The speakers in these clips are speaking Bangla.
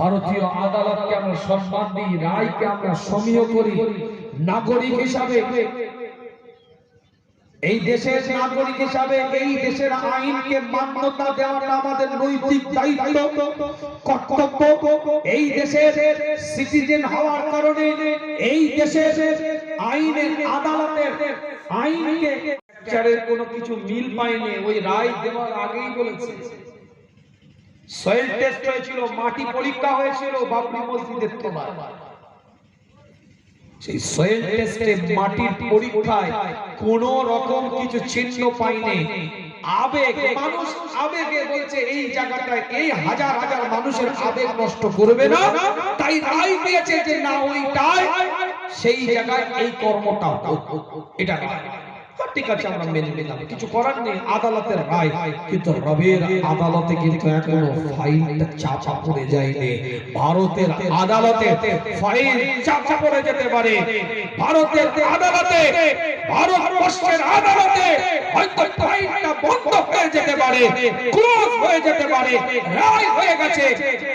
ভারতীয় আদালতকে আমরা সম্মান দিই, রায়কে আমরা সমীহ করি। নাগরিক হিসাবে, এই দেশের নাগরিক হিসাবে এই দেশের আইনকে মান্যতা দেওয়াটা আমাদের নৈতিক দায়িত্ব, কর্তব্য। এই দেশের সিটিজেন হওয়ার কারণে এই দেশের আইনের আদালতের আইনকে কোনো কিছু মিল পায়নি। ওই রায় দেওয়ার আগেই বলেছে, সয়েল টেস্ট হয়েছিল, মাটি পরীক্ষা হয়েছিল বাবরি মসজিদের তলায়। সেই সয়েল টেস্টে মাটির পরীক্ষায় কোন রকম কিছু চিহ্ন পাইনি। আবেগ, মানুষ আবেগে বলছে এই জায়গাটায় এই হাজার হাজার মানুষের আবেগ নষ্ট করবে না, তাই রায় দিয়েছে যে না ওইটাই সেই জায়গায় এই কর্মটা এটা ঠিক আছে, আমরা মেনে নিলাম, কিছু করার নেই, আদালতের রায়। কিন্তু রবের আদালতে কিন্তু এখনো ফাইলটা চাপা পড়ে যায়নি। ভারতের আদালতে ফাইল চাপা পড়ে যেতে পারে, ভারতের আদালতে, ভারতবর্ষের আদালতে হয়তো ফাইলটা বন্ধ হয়ে যেতে পারে, ক্লোজ হয়ে যেতে পারে, রায় হয়ে গেছে,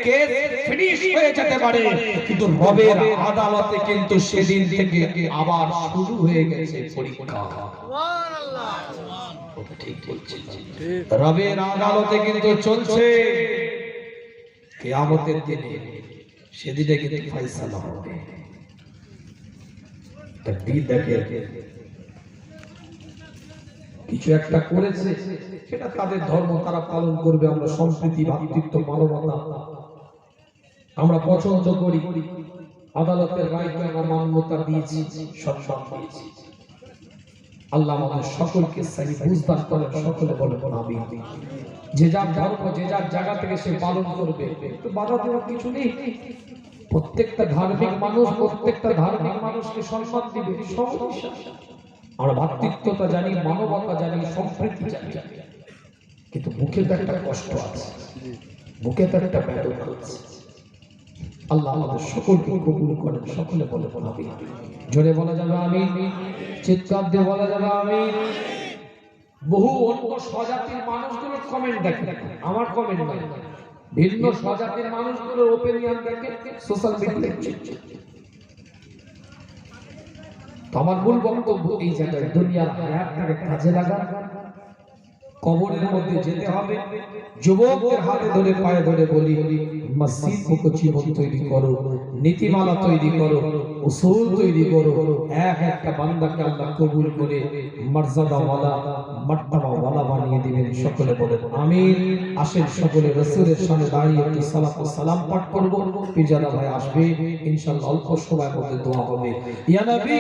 কেস ফিনিশ হয়ে যেতে পারে, কিন্তু রবের আদালতে কিন্তু সেদিন থেকে আবার শুরু হয়ে গেছে পরীক্ষা। ঠিক বলছি, রবের আদালতে কিন্তু চলছে। কিয়ামতের দিনে সেদিনে কিন্তু ফয়সালা হবে। তাকদীর দেখে কিছু একটা করেছে, সেটা তাদের ধর্ম, তারা পালন করবে। আমরা সম্প্রীতি, ভ্রাতৃত্ব, মানবতা আমরা পছন্দ করি। আদালতের রায়কে আমরা মান্যতা দিয়েছি, সম্মান দিয়েছি। আল্লাহ আমাদের সকলকে সহি বুঝদান করেন, সকলে বলে আমিন। যে যার ধর্ম যে যার জায়গা থেকে সে পালন করবে, তো বাধা দেওয়ার কিছু নেই। প্রত্যেকটা ধার্মিক মানুষ প্রত্যেকটা ধার্মিক মানুষকে সম্মান দিবে। আমরা ভ্রাতৃত্বতা জানি, মানবতা জানি, সম্প্রীতি জানি, কিন্তু বুকে তো একটা কষ্ট আছে, বুকে তো একটা বেদনা আছে। আল্লাহ আমাদের সকলকে কবুল করেন, সকলে বলে আমিন। জোরে বলা যাবে আমিন, চিৎকার দিয়ে বলা যাবে আমিন। বহু অন্য স্বজাতির মানুষগুলোর কমেন্ট দেখেন, আমার কমেন্ট নয়, ভিন্ন স্বজাতির মানুষগুলোর ওপিনিয়ন দেখে সোশ্যাল মিডিয়ায়। আমার মূল বক্তব্য এই জায়গায়, দুনিয়ার হায়াতটাকে কাজে লাগা। কবরের মধ্যে যেতে হবে, যুবকদের হাতে ধরে পায়ে ধরে বলি, মসজিদ মুখো জীবন তৈরি করো, নীতিমালা তৈরি করো, উসুল তৈরি করো। এক একটা বান্দাকে আল্লাহ কবুল করে মর্যাদাওয়ালা, মার্তাবাওয়ালা বানিয়ে দিবেন। সকলে বলেন আমিন। আসেন সকলে রাসূলের সামনে দাঁড়িয়ে একটু সালাত ও সালাম পাঠ করব। পিজাদা ভাই আসবে ইনশাআল্লাহ, অল্প সময়ের মধ্যে দোয়া হবে। ইয়া নবী